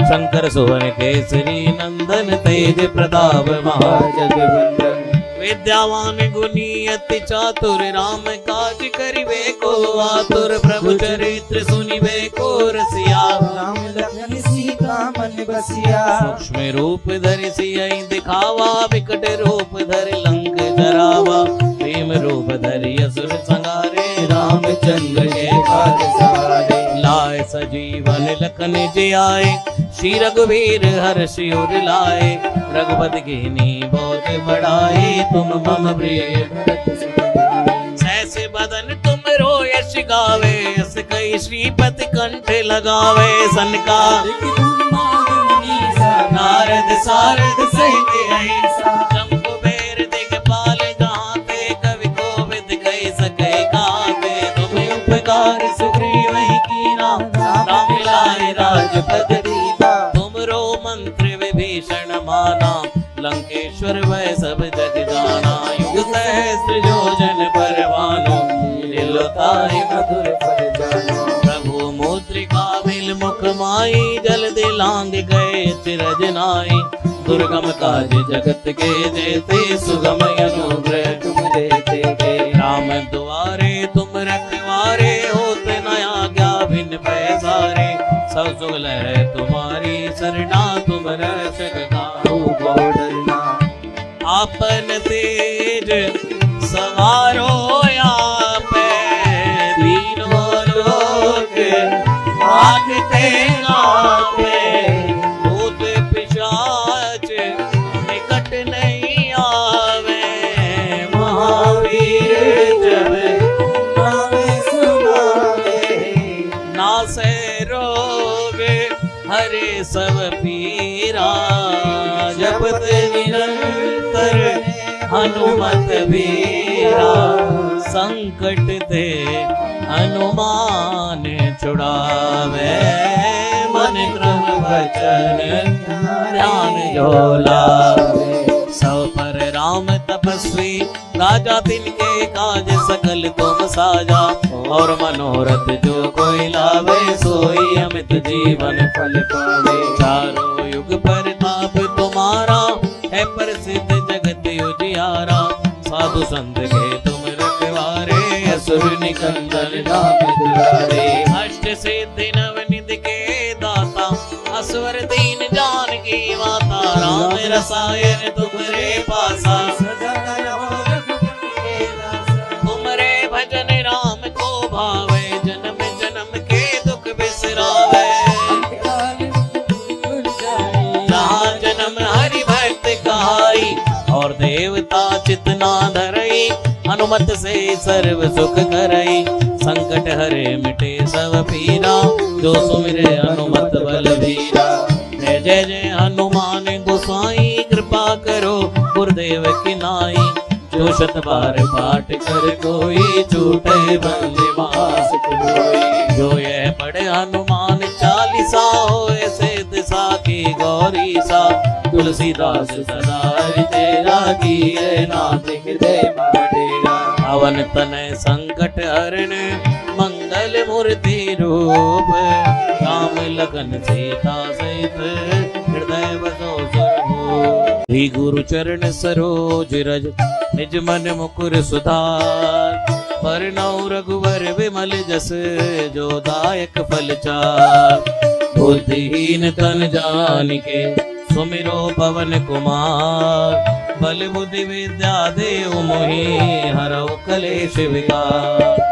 शंकर सुवन केसरी नंदन तेज प्रताप महाजगवंदन विद्यावान गुणी अति चातुर राम काज करिबे को आतुर प्रभु चरित्र सुनिबे को रसिया राम लखन सीता मन बसिया सूक्ष्म रूप धरि सियहि दिखावा विकट रूप धरि लंक जरावा भीम रूप धरि असुर संहारे रामचंद्र के काज सवारे लाए सजीवन लखन जियाए श्री रघुवीर हर्षि उर लाए रघुपति कीन्ही बहुत बड़ाई तुम मम प्रिय भरत सुत सहस बदन तुम यश गावे यस कई श्रीपति कंठ लगावे सनका नारद सारद सहित ऐसा जम्बु बेर दिगपाल जहाँ ते कवि कोविद कहि सके गाते तुम उपकार सुग्रीव ही कीना राम मिलाए राजपद दीना तुमरो मंत्र विभीषण माना लंकेश्वर वै सब जग जाना युग सहस्त्र योजन परवानो लीलोताहि मधुर फल जानो प्रभु मुद्रिका मिल मुख माई जल दिलांग गए चिरज नाई दुर्गम काज जगत के जेते सुगम अनुग्रह तुम देते के राम द्वारे तुम रखवारे होते न आज्ञा बिन पैसारे सब सुख लहै तुम्हारी सरना तुम रक्षक काहू को डरना आपन तेज सवारो आप तीनों लोक भागते आपे भूत पिशाच निकट नहीं आवे महावीर जब नाम सुनावे नासे रोग हरे सब पीरा जपत निरंतर हनुमत वीरा संकट ते हनुमान छुड़ावे मन क्रम वचन ध्यान जो लावे सब पर राम तपस्वी राजा तिनके काज सकल तुम साजा और मनोरथ जो कोई लावे सोई अमित जीवन फल पावे चारों युग प्रताप तुम्हारा है प्रसिद्ध जगत उजियारा साधु संत के तुम रखवारे असुर निकंदन नाम दुलारे अष्ट सिद्धि नवनिधि के रसायन तुमरे पासा, सदा रहो रघुपति के दासा। तुमरे भजन राम को भावे, जन्म जन्म के दुख बिसरावे। अंतकाल भूल जाए, जहाँ जन्म हरि भक्त कहाई, और देवता चितना धरई। हनुमत से सर्व सुख करई, संकट हरे मिटे सब पीरा। जो सुमिरे हनुमत बलबीरा। जय जय जय हनुमान गोसाई, कृपा करो गुरुदेव की नाई। जो शत बार पाठ कर कोई, छूटे बंदे मास कोई। जो यह पढ़े हनुमान चालीसा, होए सिद्ध साखी गौरी सा। तुलसीदास सदा तेरा किए नाथ हृदय डेरा। पवन तनय संकट हरण, मंगल मूर्ति रूप। राम लखन सीता सहित, हृदय बसो सर्वभूप। श्री गुरु चरण सरोज रज, निज मन मुकुर सुधार। बरनउँ रघुवर विमल जस, जो दायक फल चार। बुद्धिहीन तन जानिके, सुमिरो पवन कुमार। बल बुद्धि विद्या देहु मोहि, हरऊ कलेश विकार।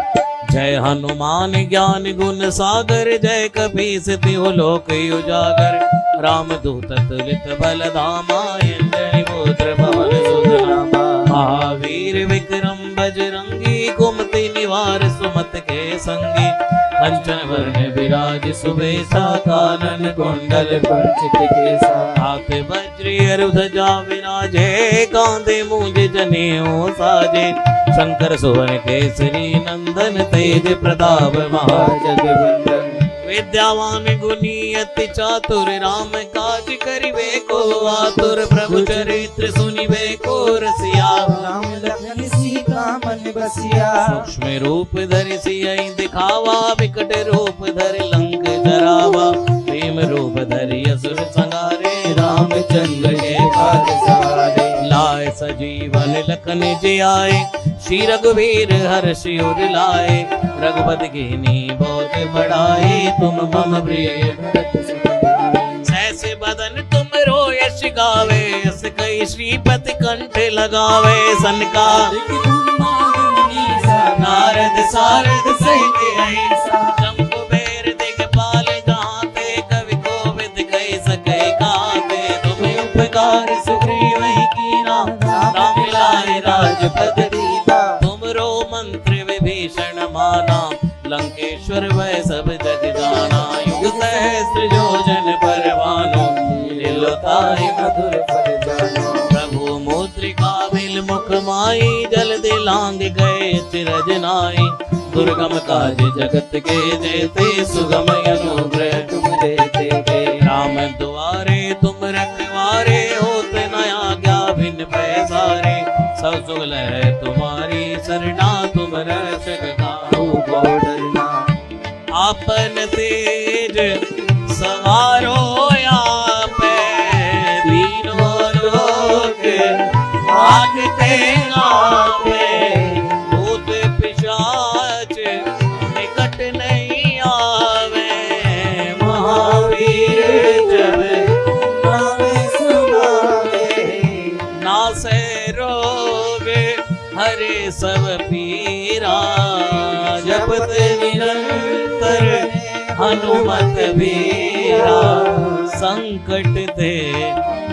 जय हनुमान ज्ञान गुण सागर, जय कपीस तिहु लोक उजागर। रामदूत तुलित बल धामा, अंजनी पुत्र पवन सुत नामा। महावीर विक्रम बजरंगी, कुमति निवार सुमत के संगी। कंचन वर्ण विराज सुबेसा, कानन कुंडल कुंचित केसा। हाथ वज्र ध्वजा विराजे, कांधे मूंज जनेऊ साजे। शंकर सुवन केसरी नंदन, तेज प्रताप महाजगवंदन। विद्यावान गुणी अति चातुर, राम काज करिबे को आतुर। प्रभु चरित्र सुनिबे को रसिया, राम लखन सीता मन बसिया। सूक्ष्म रूप धरि सियहि दिखावा, विकट रूप धरि लंक जरावा। भीम रूप धरि असुर संहारे, रामचंद्र के काज सवारे। लाए सजीवन लखन जियाए, श्री रघुवीर हर्षि उर लाए। रघुपति कीन्ही बहुत बड़ाई, तुम मम प्रिय भरत सम भाई। सहस बदन तुम यश गावे, यस कई श्रीपति कंठ लगावे। सनकादिक ब्रह्मादि मुनीसा, नारद सारद सहित अहिंसा। जम्बु बेर दिगपाल जहाँ ते, कवि कोविद कहि सकै काते। तुम उपकार सुग्रीवहि कीना, राम मिलाए राजपद दीना। तुमरो मंत्र विभीषण माना, लंकेश्वर वै सब जग जाना। युग सहस्त्र योजन पर भानु, लीलोताहि मधुर फल जानो। प्रभु मुद्रिका मिल मुख माई, जल दिलांग गए चिरज नाई। दुर्गम काज जगत के जेते, सुगम अनुग्रह तुम देते थे। राम दुआरे तुम रखवारे, होते न आज्ञा बिन पैसारे। सब सुख लहै तुम्हारी सरना, तुम रक्षक काहू को डरना। आपन तेज सवारो आपे, तीनों लोक भागते आपे। भूत पिशाच निकट नहीं आवे, महावीर जब नाम सुनावे। नासै रोग हरे सब पीरा, जपत निरंतर हनुमत वीरा। संकट ते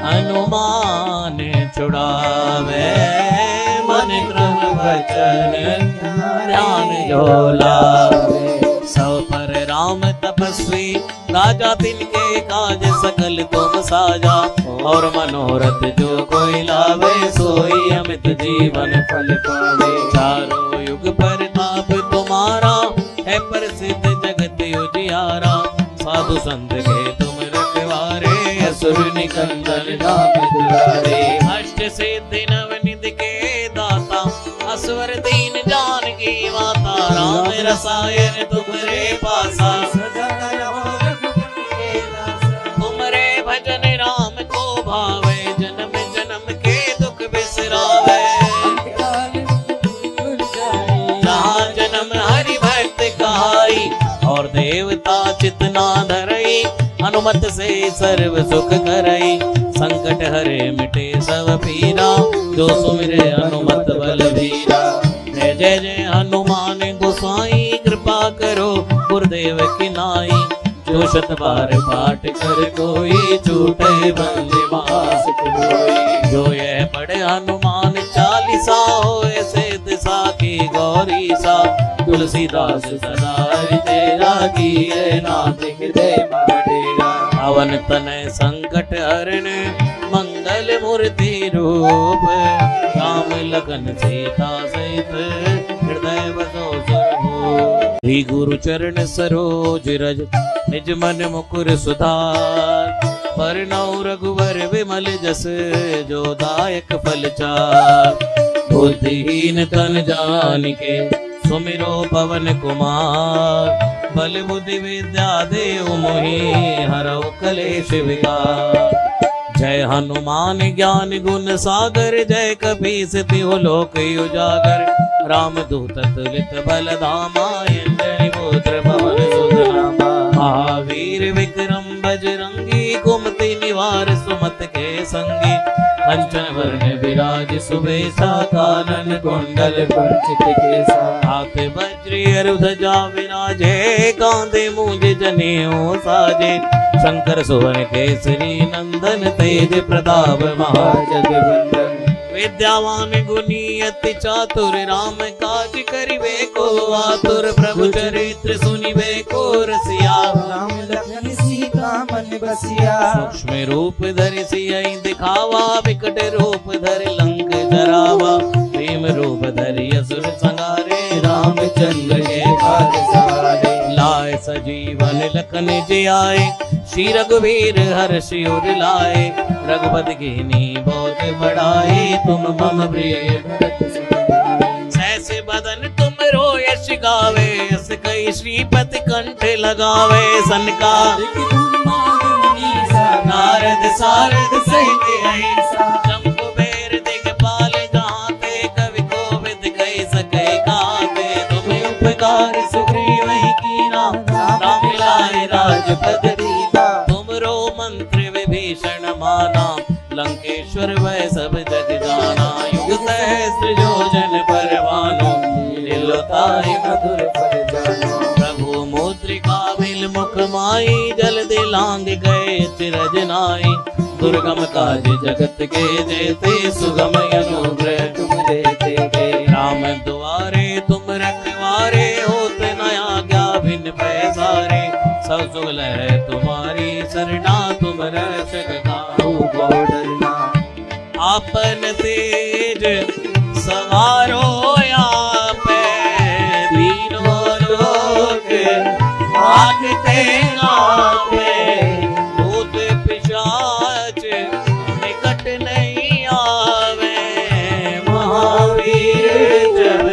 हनुमान छुड़ावे, मन क्रम वचन ध्यान जो लावे। सब पर राम तपस्वी, राजा तिनके काज सकल तुम साजा। और मनोरथ जो कोई लावे, सोई अमित जीवन फल पावे। चारों युग प्रताप तुम्हारा, है प्रसिद्ध जगत उजियारा। साधु संत के तुम रखवारे, असुर निकंदन राम दुलारे। अष्ट सिद्धि नवनिधि के दाता, असवर दीन जानकी माता। राम रसायन तुमरे पासा, सदा रहो रघुपति के दासा। तुमरे भजन राम को भावे, जन्म जन्म के दुख बिसरावे। अंतकाल भूल जाए, जहाँ जन्म हरि भक्त कहाई, और देवता चितना धरई। हनुमत से सर्व सुख करई, संकट हरे मिटे सब पीरा, जो सुमिरे हनुमत बलबीरा। जय जय जय हनुमान गोसाई, कृपा करो गुरुदेव की नाई, जो शत बार पाठ कर कोई, छूटे बंदे मास कोई। जो यह पढ़े हनुमान चालीसा, होए से दिशा की गौरी सा, तुलसीदास सदा तेरा किए नाथ हृदय डेरा। पवन तनय संकट हरण, मंगल मूर्ति रूप, राम लखन सीता सहित, हृदय बसो सर्वभूप। श्री गुरु चरण सरोज रज, निज मन मुकुर सुधार, बरनउँ रघुवर विमल जस, जो दायक फल चार। बुद्धिहीन तन जानिके, सुमिरो पवन कुमार, बल बुद्धि विद्या देहु मोहि, हरऊ कलेश विकार। जय हनुमान ज्ञान गुण सागर, जय कपीस तिहु लोक उजागर, रामदूत तुलित बल धामा, अंजनी पुत्र पवन सुत नामा। महावीर विक्रम बजरंगी, कुमति निवार सुमत के संगी, कंचन वरण विराज सुबेसा, कानन कुंडल कुंचित केसा। हाथ वज्र ध्वजा विराजे, कांधे मूंज जनेऊ साजे, शंकर सुवन केसरी नंदन, तेज प्रताप महाजगवंदन। विद्यावान गुणी अति चातुर, राम काज करिबे को आतुर, प्रभु चरित्र सुनिबे को रसिया, राम लखन सीता मन बसिया। सूक्ष्म रूप धरि सियहि दिखावा, विकट रूप धरि लंक जरावा, भीम रूप धरि असुर संहारे, रामचंद्र के काज सवारे। लाए सजीवन लखन जियाए, श्री रघुवीर हर्षि उर लाए, रघुपति कीन्ही बहुत बड़ाई, तुम मम प्रिय भरत सम भाई। सहस बदन तुम यश गावे, यस कई श्रीपति कंठ लगावे, सनकादिक ब्रह्मादि मुनीसा, नारद सारद सहित अहिंसा। शंभुबेर दिगपाल जहाँते, कवि कोविद कहि सकै गाते, तुम उपकार सुग्रीवहि कीना, राम मिलाए राजपद दीना। तुमरो मंत्र विभीषण माना, लंकेश्वर वै सब जग जाना। युग सहस्त्र योजन पर भानु, लील्योताहि मधुर फल जानु। प्रभु मुद्रिका मिल मुख माई, जल दिलांग गए चिरज नाई। दुर्गम काज जगत के जेते, सुगम अनुग्रह तुम देते गए। राम दुआरे तुम रखवारे, होते न आज्ञा बिन पैसारे। सब सुख लहै तुम्हारी सरना, तुम रक्षक काहू को डरना। आपन तेज सवारो आपे, तीनों लोक भागते आपे। भूत पिशाच निकट नहीं आवे, महावीर जब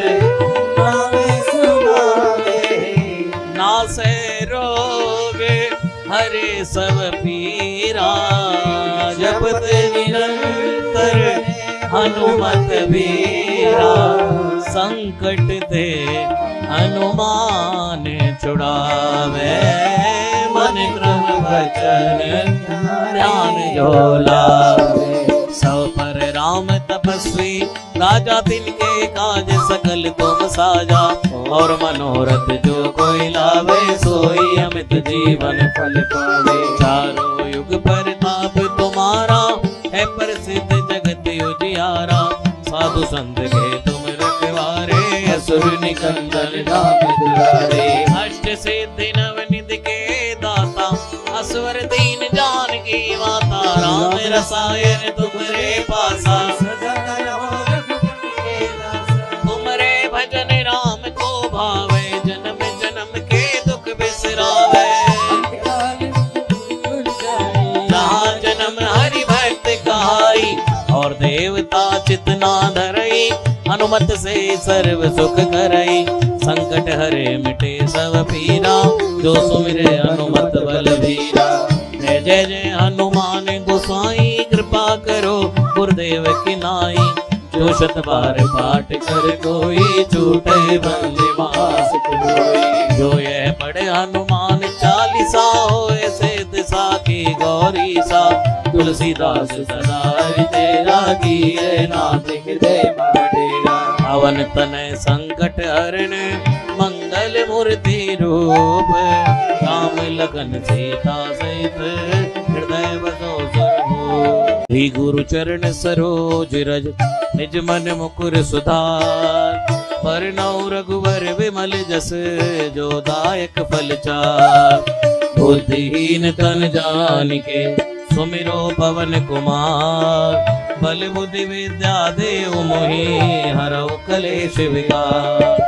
नाम सुनावे। नासै रोग हरे सब पीरा, जपत निरंतर हनुमत वीरा। संकट ते हनुमान छुड़ावे, मन क्रम वचन ध्यान जो लावे। सब पर राम तपस्वी, राजा तिनके काज सकल तुम साजा। और मनोरथ जो कोई लावे, सोई अमित जीवन फल पावे। चारों युग प्रताप तुम्हारा, है प्रसिद्ध जगत उजियारा। साधु संत के तुम रखवारे, असुर निकंदन राम दुलारे। अष्ट सिद्धि नवनिधि के दाता, असवर दीन जानकी माता। राम रसायन तुमरे पासा, सदा रहो रघुपति के दासा। तुमरे भजन राम को भावे, जन्म जन्म के दुख बिसरावे। अंतकाल भूल जाए, जहाँ जन्म हरि भक्त कहाई, और देवता चितना धरई। हनुमत से सर्व सुख करई, संकट हरे मिटे सब पीरा। जो सुमिरे हनुमत बलबीरा। जय जय जय हनुमान गोसाई, कृपा करो गुरुदेव की नाई। जो शत बार पाठ कर कोई, छूटे बंदे मास कोई। जो यह पढ़े हनुमान चालीसा, होए से दिशा गौरी सा तुलसीदास सदा हृदय राखिए नाथ हृदय महाडेरा पवन तनय संकट हरण मंगल मूर्ति रूप राम लखन सीता सहित हृदय बसो सर्वो श्री गुरु चरण सरोज रज निज मन मुकुर सुधार परनौ रघुवर विमल जस जो दायक फल चार बुद्धिहीन तन जानिके सुमिरो पवन कुमार बल बुद्धि विद्या देव मोहि हरौ कलेश विकार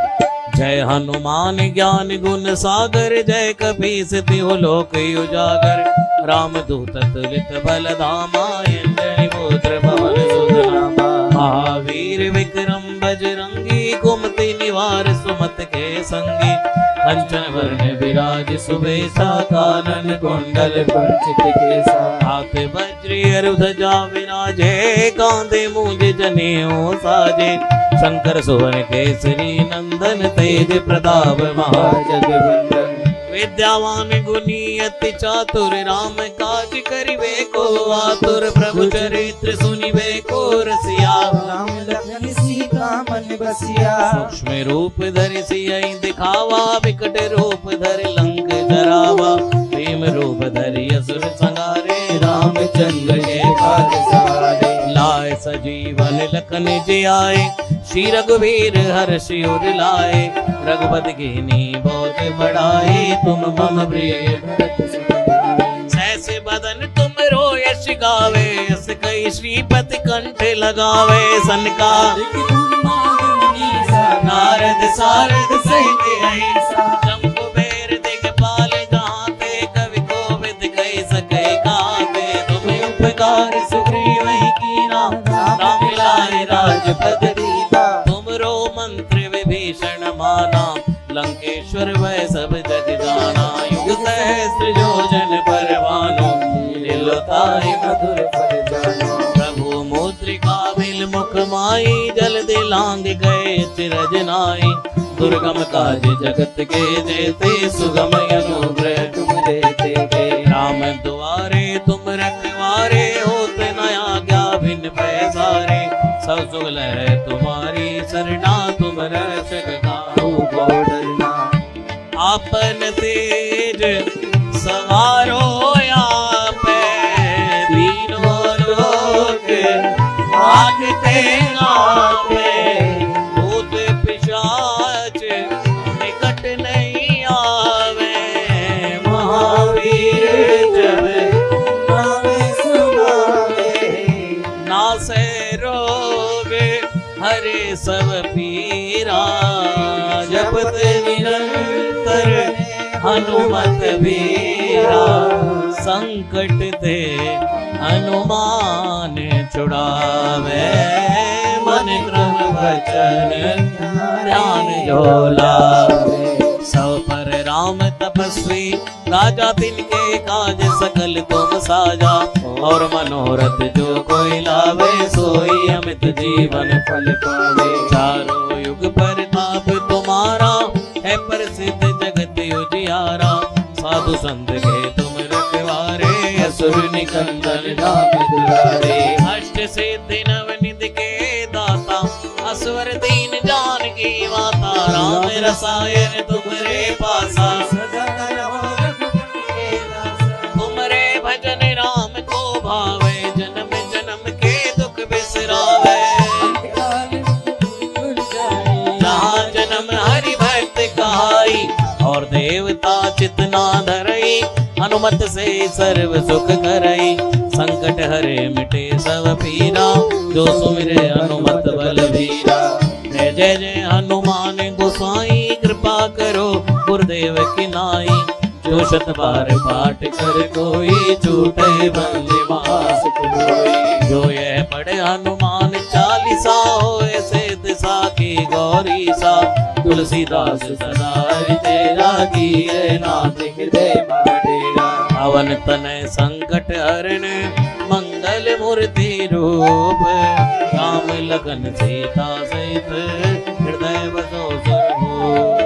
जय हनुमान ज्ञान गुण सागर जय कपीस तिहु लोक उजागर रामदूत तुलित बल धामा अंजनी पुत्र पवन सुत नामा महावीर विक्रम बजरंगी कुमति निवार सुमत के संगी कंचन वर्ण विराज सुबेसा कानन कुंडल कुंचित केसा हाथ वज्र ध्वजा विराजे कांधे मूंज जनेऊ साजे शंकर सुवन केसरी नंदन तेज प्रताप महाजगवंदन विद्यावान गुणी अति चातुर राम काज करिवे को आतुर प्रभु चरित्र सुनिवे को रसिया राम लखन सीता मन बसिया सूक्ष्म रूप धरि सियहि दिखावा विकट रूप धरि लंक जरावा भीम रूप धरि असुर संहारे रामचंद्र के काज सवारे लाए सजीवन लखन जियाए श्री रघुवीर हर्षि उर लाए रघुपति कीन्ही बहुत बड़ाई तुम मम प्रिय सहस बदन तुम यश गावे यस कई श्रीपति कंठ लगावे सनका नारद सारद सहित ऐसा शंभु बेर दिगपाल गाते कवि कोविद कहि सकै गाते तुम उपकार सुग्रीव कीना राम लाए राजपद दीना तुमरो मंत्र विभीषण माना लंकेश्वर वै सब जग जाना युग सहस्त्र योजन परवानो लीलोताहि मधुर फल जानो प्रभु मुद्रिका बिल मुख माई जल दिलांग गए चिरज नाई दुर्गम काज जगत के जेते सुगम अनुग्रह तुम देते गे राम दुआरे तुम रखवारे होते न आज्ञा बिन पैसारे सब सुख लहै तुम्हारी सरना तुम रक्षक काहू को डरना आपन तेज सवारो आपे तीनों लोक भागते आपे भूत पिशाच निकट नहीं आवे महावीर जब नाम सुनावे नासे रोग हरे सब पीरा जपत निरंतर हनुमत वीरा संकट ते हनुमान छुड़ावे मन क्रम वचन ध्यान जो लावे सब पर राम तपस्वी राजा तिनके काज सकल तुम साजा और मनोरथ जो कोई लावे सोई अमित जीवन फल पावे चारों युग परताप तुम्हारा है प्रसिद्ध जगत उजियारा साधु संत के तुम रखवारे असुर निकंदन राम दुलारे अष्ट सिद्धि नवनिधि के दाता असवर दीन जानकी माता राम रसायन तुमरे पासा सदा रहो रघुपति के दासा तुमरे भजन राम को भावे जन्म जन्म के दुख बिसरावे अंतकाल भूल जाए जहाँ जन्म हरि भक्त कहाई और देवता चितना धरई हनुमत से सर्व सुख करई संकट हरे मिटे सब पीरा जो सुमिरे हनुमत बलवीरा जय जय जय हनुमान गोसाई कृपा करो गुरुदेव की नाई जो शत बार पाठ कर कोई छूटे बंदे मास कोई जो यह पढ़े हनुमान चालीसा होए से दिशा की गौरी सा तुलसीदास सदा हृदय राखिए नाथ हृदय महाडेरा पवन तनय संकट हरण मंगल मूर्ति रूप राम लखन सीता सहित हृदय बसो सर्वो